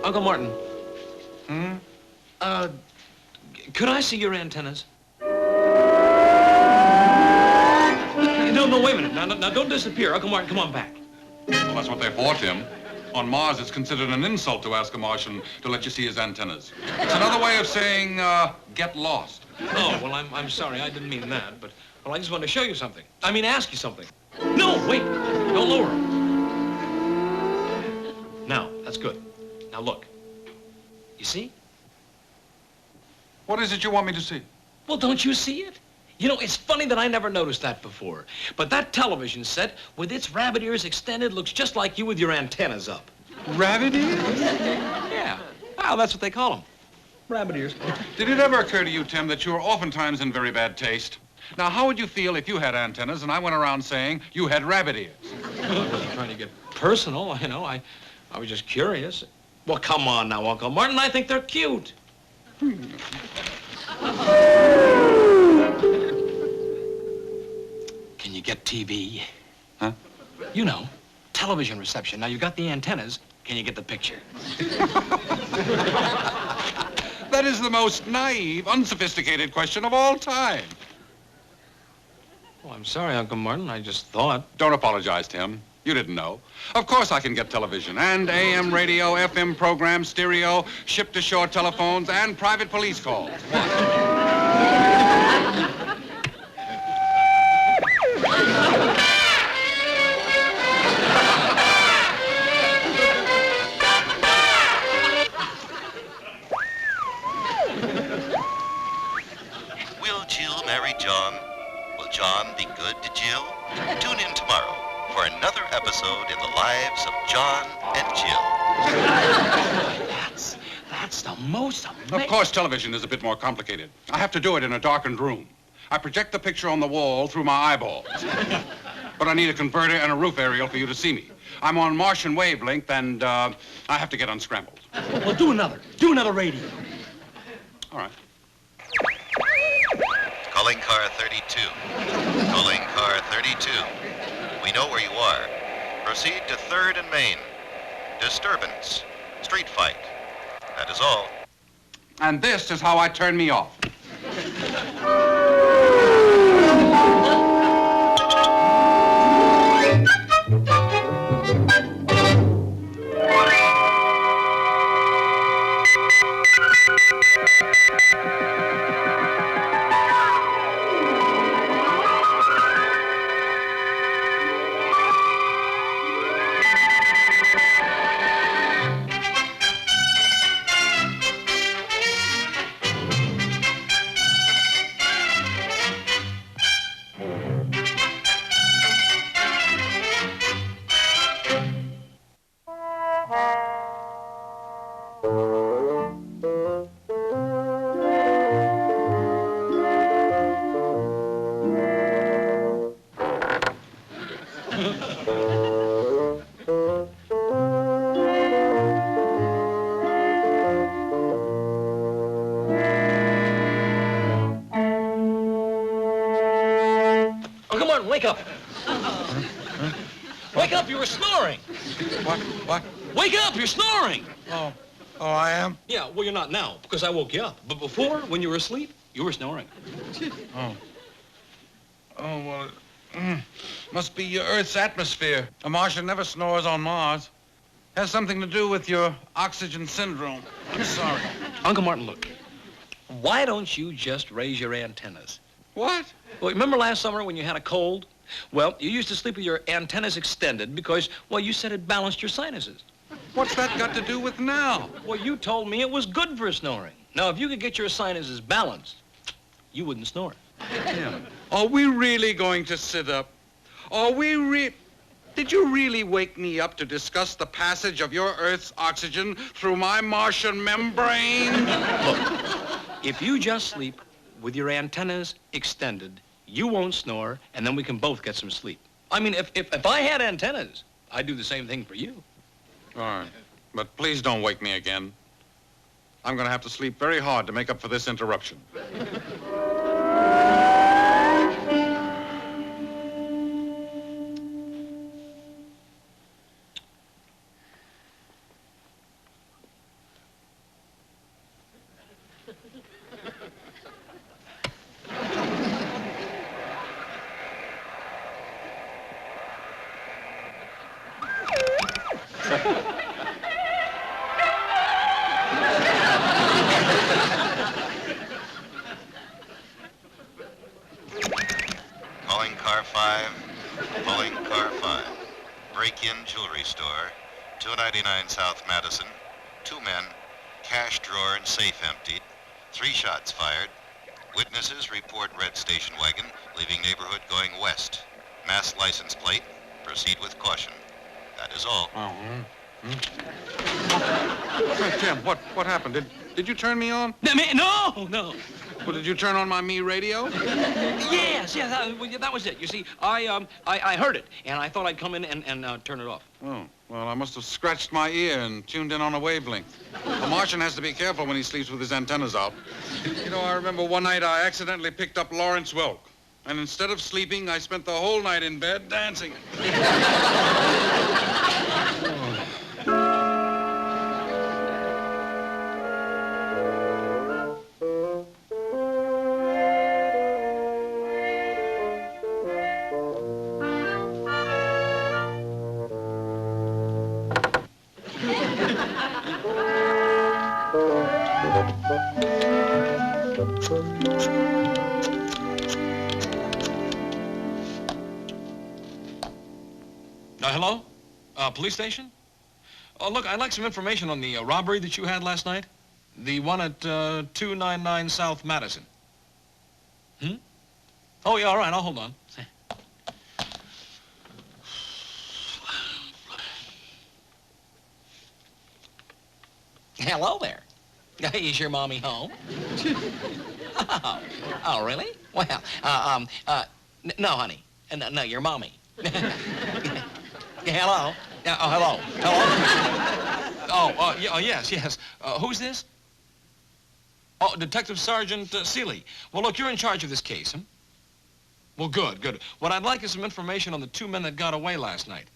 Uncle Martin. Hmm? Could I see your antennas? No, wait a minute. Now, don't disappear. Uncle Martin, come on back. Well, that's what they're for, Tim. On Mars, it's considered an insult to ask a Martian to let you see his antennas. It's another way of saying, get lost. Oh, well, I'm sorry. I didn't mean that, but, well, I just wanted to show you something. I mean, ask you something. No, wait. Don't lower 'em. Now, that's good. Now, look. You see? What is it you want me to see? Well, don't you see it? You know, it's funny that I never noticed that before. But that television set, with its rabbit ears extended, looks just like you with your antennas up. Rabbit ears? Yeah. Well, that's what they call them. Rabbit ears. Did it ever occur to you, Tim, that you are oftentimes in very bad taste? Now, how would you feel if you had antennas and I went around saying you had rabbit ears? Well, I wasn't trying to get personal, you know. I was just curious. Well, come on now, Uncle Martin. I think they're cute. Can you get TV? Huh? You know, television reception. Now, you got the antennas. Can you get the picture? That is the most naive, unsophisticated question of all time. Oh, I'm sorry, Uncle Martin. I just thought. Don't apologize, Tim. You didn't know. Of course I can get television and AM radio, FM programs, stereo, ship-to-shore telephones, and private police calls. What? Will Jill marry John? Will John be good to Jill? Tune in tomorrow for another episode in the lives of John and Jill. That's the most amazing. Of course, television is a bit more complicated. I have to do it in a darkened room. I project the picture on the wall through my eyeballs. But I need a converter and a roof aerial for you to see me. I'm on Martian wavelength, and I have to get unscrambled. Well, do another. Do another radio. All right. Calling car 32. Calling car 32. We know where you are. Proceed to 3rd and Main. Disturbance. Street fight. That is all. And this is how I turn me off. Wake up. Wake up, you were snoring. What? Wake up, you're snoring. Oh, I am? Yeah, well, you're not now, because I woke you up. But before, when you were asleep, you were snoring. Well, must be your Earth's atmosphere. A Martian never snores on Mars. Has something to do with your oxygen syndrome. I'm sorry. Uncle Martin, look. Why don't you just raise your antennas? What? Well, remember last summer when you had a cold? Well, you used to sleep with your antennas extended because, well, you said it balanced your sinuses. What's that got to do with now? Well, you told me it was good for snoring. Now, if you could get your sinuses balanced, you wouldn't snore. Tim, are we really going to sit up? Did you really wake me up to discuss the passage of your Earth's oxygen through my Martian membrane? Look, if you just sleep with your antennas extended, you won't snore, and then we can both get some sleep. I mean, if I had antennas, I'd do the same thing for you. All right, but please don't wake me again. I'm going to have to sleep very hard to make up for this interruption. Calling car 5. Calling car 5. Break-in jewelry store. 299 South Madison. 2 men. Cash drawer and safe emptied. 3 shots fired. Witnesses report red station wagon leaving neighborhood going west. Mass license plate. Proceed with caution. That is all. Tim, what happened? Did you turn me on? No. Well, did you turn on my Me radio? Yes, that was it. You see, I heard it, and I thought I'd come in and turn it off. Oh, well, I must have scratched my ear and tuned in on a wavelength. The Martian has to be careful when he sleeps with his antennas out. You know, I remember one night I accidentally picked up Lawrence Welk. And instead of sleeping, I spent the whole night in bed dancing. Hello? Police station? Oh, look, I'd like some information on the robbery that you had last night. The one at 299 South Madison. Oh, yeah, all right, I'll hold on. Hello there. Is your mommy home? Oh, really? Well, no, honey. No, your mommy. Hello? Hello? Yes. Who's this? Oh, Detective Sergeant Seeley. Well, look, you're in charge of this case, huh? Well, good. What I'd like is some information on the 2 men that got away last night.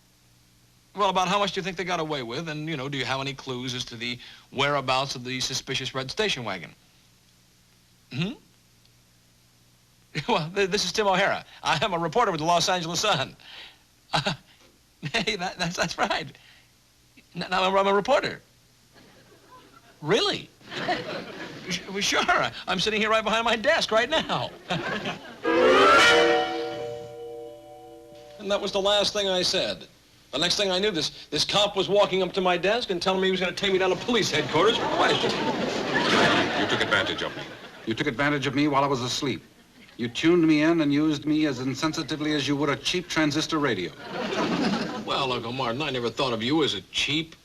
Well, about how much do you think they got away with? And, you know, do you have any clues as to the whereabouts of the suspicious red station wagon? Well, this is Tim O'Hara. I am a reporter with the Los Angeles Sun. Hey, that's right. Now I'm a reporter. Really? Well, sure. I'm sitting here right behind my desk right now. And that was the last thing I said. The next thing I knew, this cop was walking up to my desk and telling me he was going to take me down to police headquarters for questioning. You took advantage of me. You took advantage of me while I was asleep. You tuned me in and used me as insensitively as you would a cheap transistor radio. Well, Uncle Martin, I never thought of you as a cheap...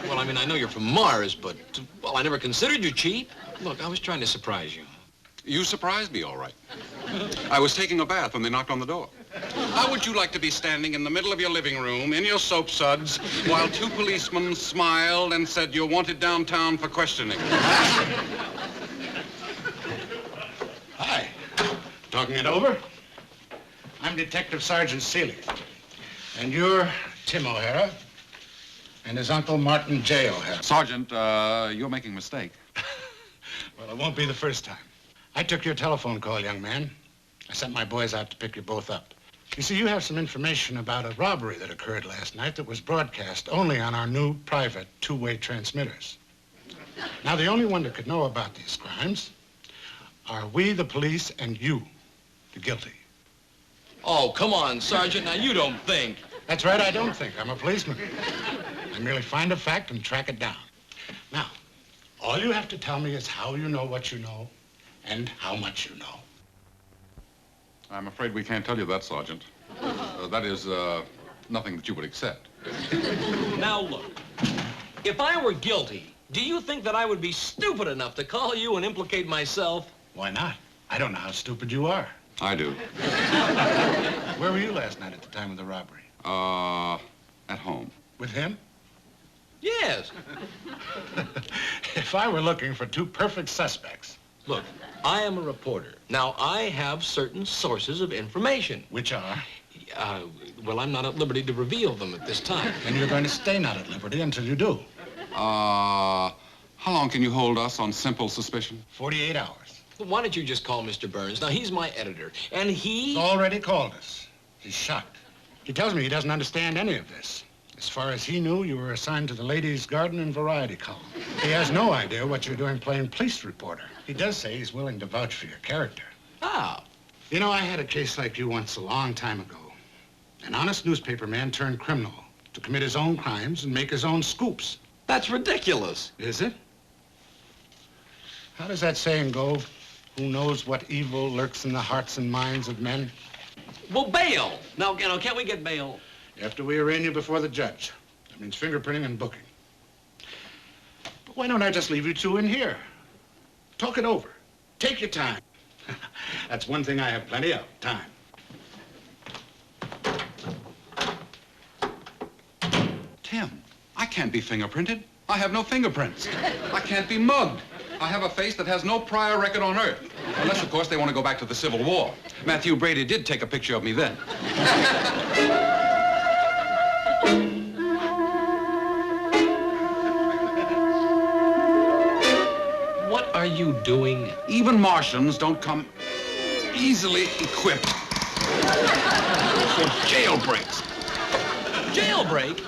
Well, I mean, I know you're from Mars, but, well, I never considered you cheap. Look, I was trying to surprise you. You surprised me, all right. I was taking a bath when they knocked on the door. How would you like to be standing in the middle of your living room, in your soap suds, while 2 policemen smiled and said you're wanted downtown for questioning? Hi. Talking it over? I'm Detective Sergeant Seeley. And you're Tim O'Hara, and his uncle Martin J. O'Hara. Sergeant, you're making a mistake. Well, it won't be the first time. I took your telephone call, young man. I sent my boys out to pick you both up. You see, you have some information about a robbery that occurred last night that was broadcast only on our new private 2-way transmitters. Now, the only one that could know about these crimes are we, the police, and you, the guilty. Oh, come on, Sergeant. Now, you don't think. That's right, I don't think. I'm a policeman. I merely find a fact and track it down. Now, all you have to tell me is how you know what you know and how much you know. I'm afraid we can't tell you that, Sergeant. That is, nothing that you would accept. Now, look. If I were guilty, do you think that I would be stupid enough to call you and implicate myself? Why not? I don't know how stupid you are. I do. Where were you last night at the time of the robbery? At home. With him? Yes. If I were looking for 2 perfect suspects. Look, I am a reporter. Now, I have certain sources of information. Which are? Well, I'm not at liberty to reveal them at this time. And you're going to stay not at liberty until you do. How long can you hold us on simple suspicion? 48 hours. Why don't you just call Mr. Burns? Now, he's my editor, and he... He's already called us. He's shocked. He tells me he doesn't understand any of this. As far as he knew, you were assigned to the Ladies' Garden and Variety column. He has no idea what you're doing playing police reporter. He does say he's willing to vouch for your character. Ah. You know, I had a case like you once a long time ago. An honest newspaper man turned criminal to commit his own crimes and make his own scoops. That's ridiculous. Is it? How does that saying go? Who knows what evil lurks in the hearts and minds of men? Well, bail. Now, can't we get bail? After we arraign you before the judge. That means fingerprinting and booking. But why don't I just leave you two in here? Talk it over. Take your time. That's one thing I have plenty of, time. Tim, I can't be fingerprinted. I have no fingerprints. I can't be mugged. I have a face that has no prior record on Earth. Unless, of course, they want to go back to the Civil War. Matthew Brady did take a picture of me then. What are you doing? Even Martians don't come easily equipped for jailbreaks. Jailbreak?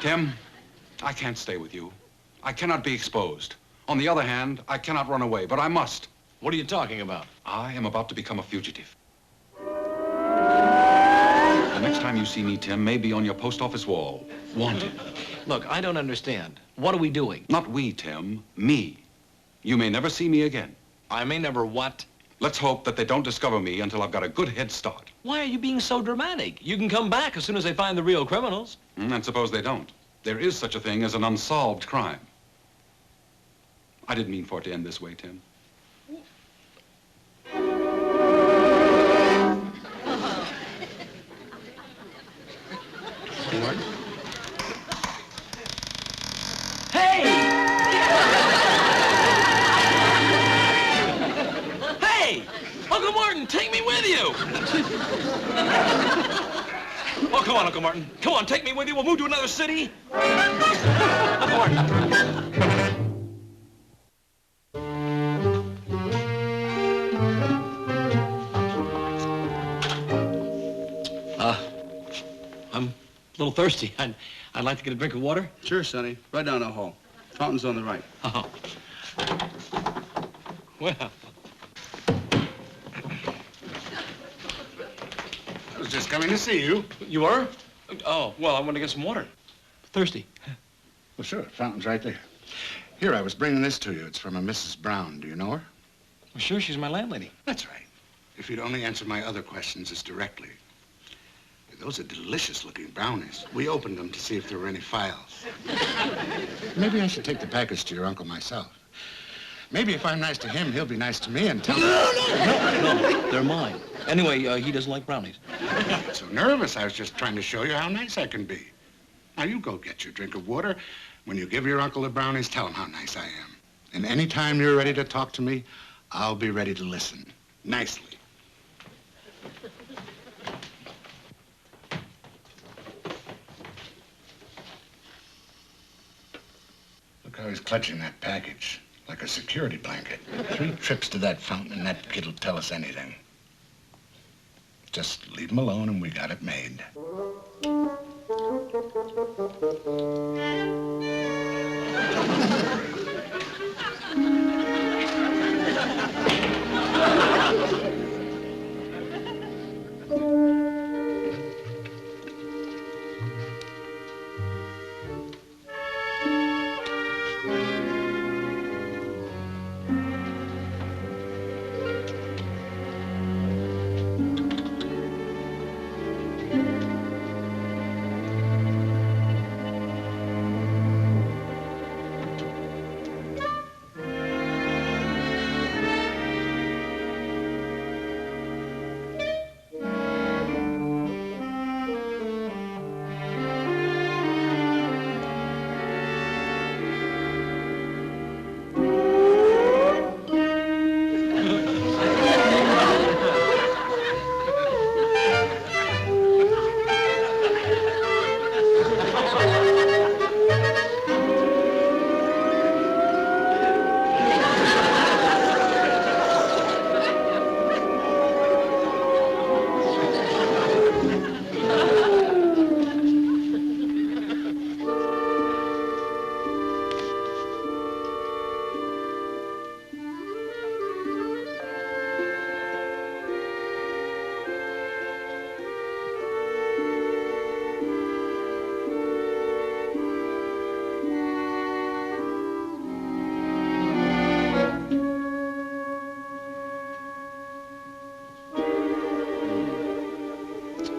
Tim, I can't stay with you. I cannot be exposed. On the other hand, I cannot run away, but I must. What are you talking about? I am about to become a fugitive. The next time you see me, Tim, may be on your post office wall. Wanted. Look, I don't understand. What are we doing? Not we, Tim. Me. You may never see me again. I may never what? Let's hope that they don't discover me until I've got a good head start. Why are you being so dramatic? You can come back as soon as they find the real criminals. And suppose they don't. There is such a thing as an unsolved crime. I didn't mean for it to end this way, Tim. Martin? Hey! Hey! Uncle Martin, take me with you! Oh, come on, Uncle Martin. Come on, take me with you. We'll move to another city. Uncle Martin. I'm a little thirsty. I'd like to get a drink of water. Sure, Sonny. Right down the hall. Fountain's on the right. Oh. Well. I was just coming to see you. You were? Oh, well, I want to get some water. Thirsty. Well, sure. Fountain's right there. Here, I was bringing this to you. It's from a Mrs. Brown. Do you know her? Well, sure, she's my landlady. That's right. If you'd only answer my other questions as directly. Those are delicious-looking brownies. We opened them to see if there were any files. Maybe I should take the package to your uncle myself. Maybe if I'm nice to him, he'll be nice to me and tell me... No, they're mine. Anyway, he doesn't like brownies. Don't get so nervous. I was just trying to show you how nice I can be. Now, you go get your drink of water. When you give your uncle the brownies, tell him how nice I am. And any time you're ready to talk to me, I'll be ready to listen. Nicely. Look how he's clutching that package, like a security blanket. 3 trips to that fountain and that kid'll tell us anything. Just leave him alone and we got it made.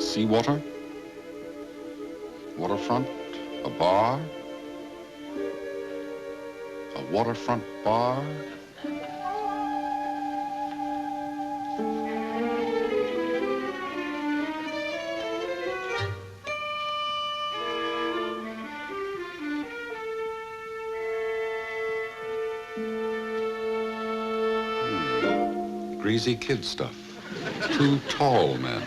Seawater? Waterfront? A bar? A waterfront bar? Greasy kid stuff. Two tall men.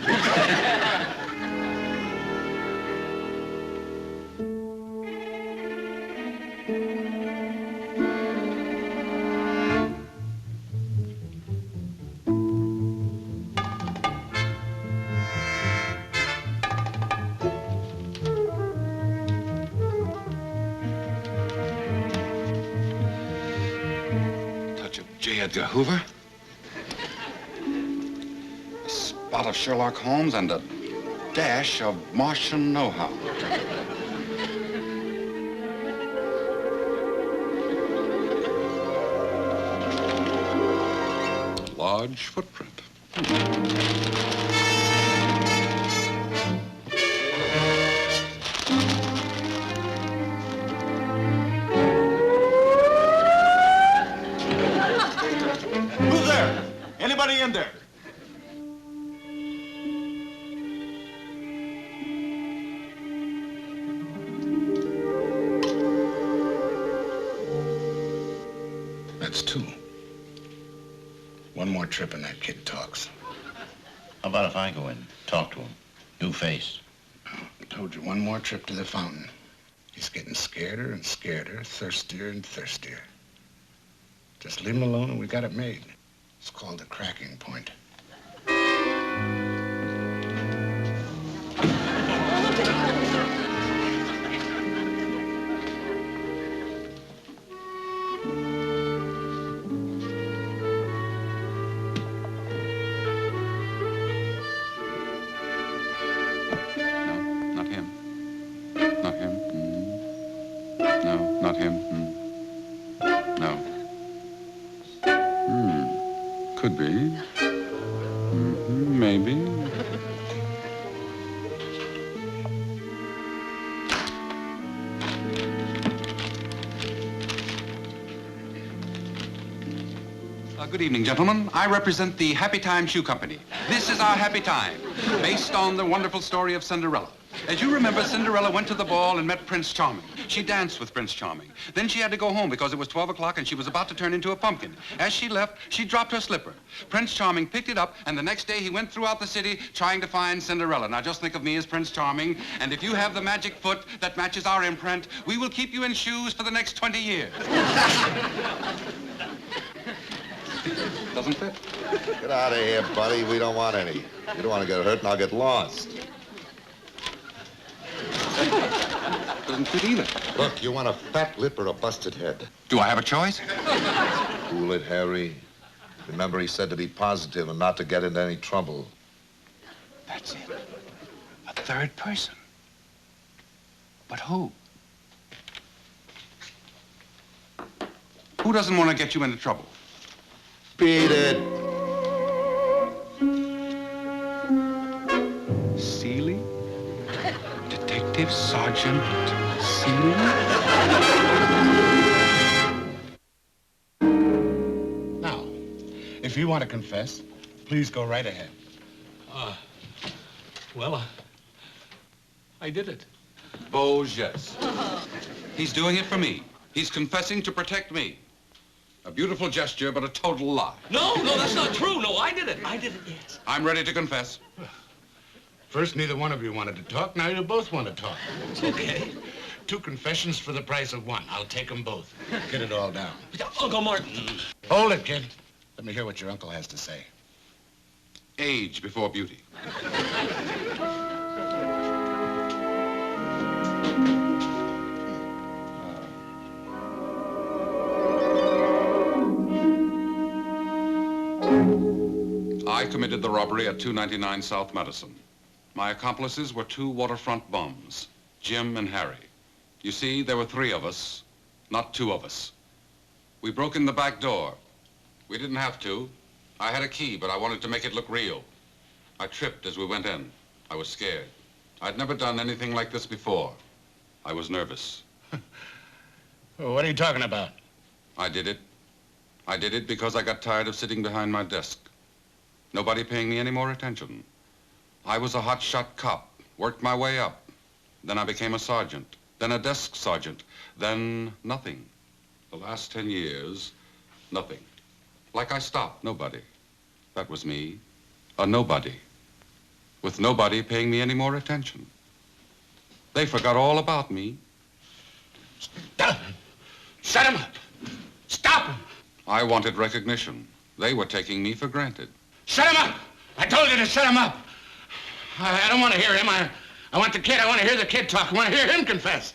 Touch of J. Edgar Hoover. A spot of Sherlock Holmes and a dash of Martian know-how. Large footprint. Who's there? Anybody in there? That's two. One more trip and that kid talks. How about if I go in, talk to him? New face. I told you, one more trip to the fountain. He's getting scareder and scareder, thirstier and thirstier. Just leave him alone and we got it made. It's called the cracking point. Not him. Not him. No, not him. No. Could be. Maybe. Good evening, gentlemen. I represent the Happy Time Shoe Company. This is our Happy Time, based on the wonderful story of Cinderella. As you remember, Cinderella went to the ball and met Prince Charming. She danced with Prince Charming. Then she had to go home because it was 12 o'clock and she was about to turn into a pumpkin. As she left, she dropped her slipper. Prince Charming picked it up, and the next day he went throughout the city trying to find Cinderella. Now just think of me as Prince Charming, and if you have the magic foot that matches our imprint, we will keep you in shoes for the next 20 years. Doesn't fit? Get out of here, buddy. We don't want any. You don't want to get hurt and I'll get lost. Doesn't fit either. Look, you want a fat lip or a busted head? Do I have a choice? Cool it, Harry. Remember, he said to be positive and not to get into any trouble. That's it. A third person. But who? Who doesn't want to get you into trouble? Beat it. Seeley? Detective Sergeant Seeley? Now, if you want to confess, please go right ahead. Well, I did it. Beaux yes. He's doing it for me. He's confessing to protect me. A beautiful gesture, but a total lie. No, that's not true. No, I did it. I did it, yes. I'm ready to confess. First, neither one of you wanted to talk. Now you both want to talk. Okay. 2 confessions for the price of 1. I'll take them both. Get it all down. Uncle Martin. Hold it, kid. Let me hear what your uncle has to say. Age before beauty. I committed the robbery at 299 South Madison. My accomplices were 2 waterfront bums, Jim and Harry. You see, there were 3 of us, not 2 of us. We broke in the back door. We didn't have to. I had a key, but I wanted to make it look real. I tripped as we went in. I was scared. I'd never done anything like this before. I was nervous. Well, what are you talking about? I did it. I did it because I got tired of sitting behind my desk. Nobody paying me any more attention. I was a hotshot cop, worked my way up. Then I became a sergeant, then a desk sergeant, then nothing. The last 10 years, nothing. Like I stopped, nobody. That was me, a nobody, with nobody paying me any more attention. They forgot all about me. Stop him. Shut him up. Stop him. I wanted recognition. They were taking me for granted. Shut him up. I told you to shut him up. I don't want to hear him. I want the kid. I want to hear the kid talk. I want to hear him confess.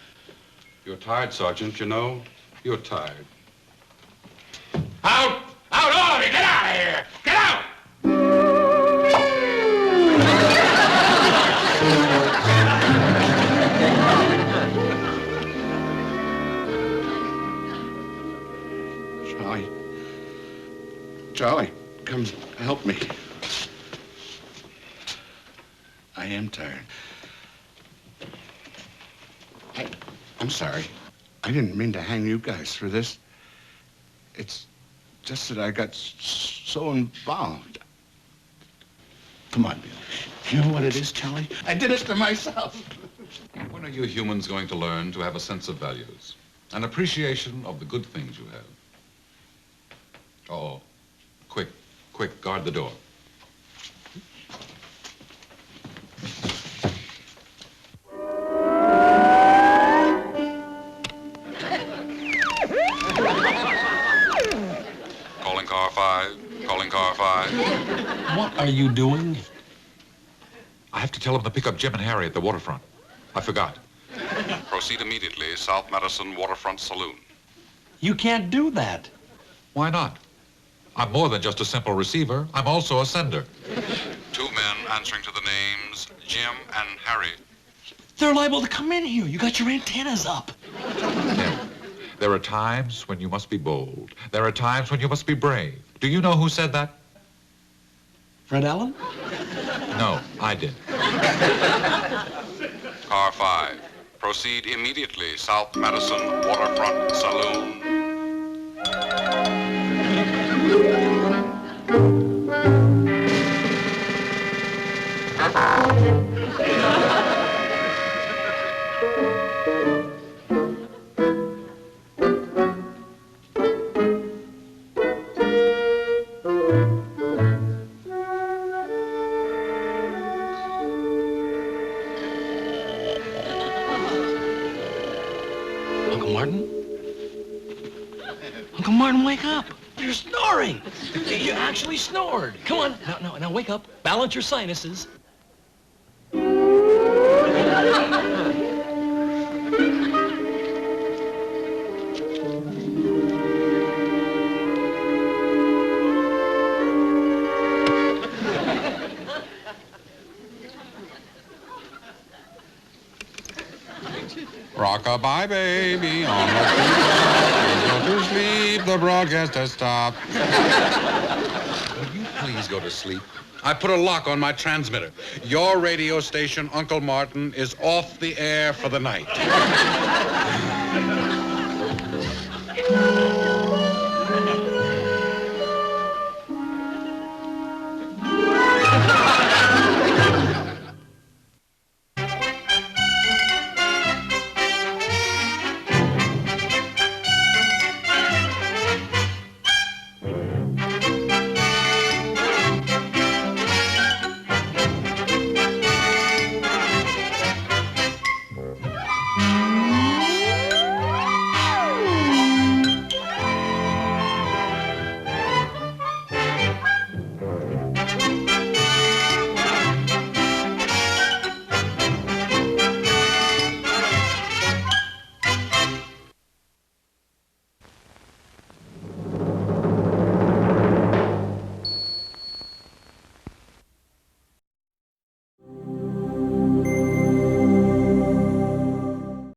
You're tired, Sergeant, you know. You're tired. Out! Out, all of you! Get out of here! Get out! Charlie, come help me. I am tired. I'm sorry. I didn't mean to hang you guys for this. It's just that I got so involved. Come on, Bill. You know what it is, Charlie? I did it to myself. When are you humans going to learn to have a sense of values? An appreciation of the good things you have? Uh-oh. Quick, quick, guard the door. Calling car 5, calling car 5. What are you doing? I have to tell them to pick up Jim and Harry at the waterfront. I forgot. Proceed immediately, South Madison Waterfront Saloon. You can't do that. Why not? I'm more than just a simple receiver. I'm also a sender. 2 men answering to the names Jim and Harry. They're liable to come in here. You got your antennas up. There are times when you must be bold. There are times when you must be brave. Do you know who said that? Fred Allen? No, I did. Car 5. Proceed immediately, South Madison Waterfront Saloon. Uncle Martin? Uncle Martin, wake up. You're snoring. You actually snored. Come on. Now wake up. Balance your sinuses. Rock-a-bye, baby, on the floor. Go to sleep, the broadcast has stopped. Will you please go to sleep? I put a lock on my transmitter. Your radio station, Uncle Martin, is off the air for the night.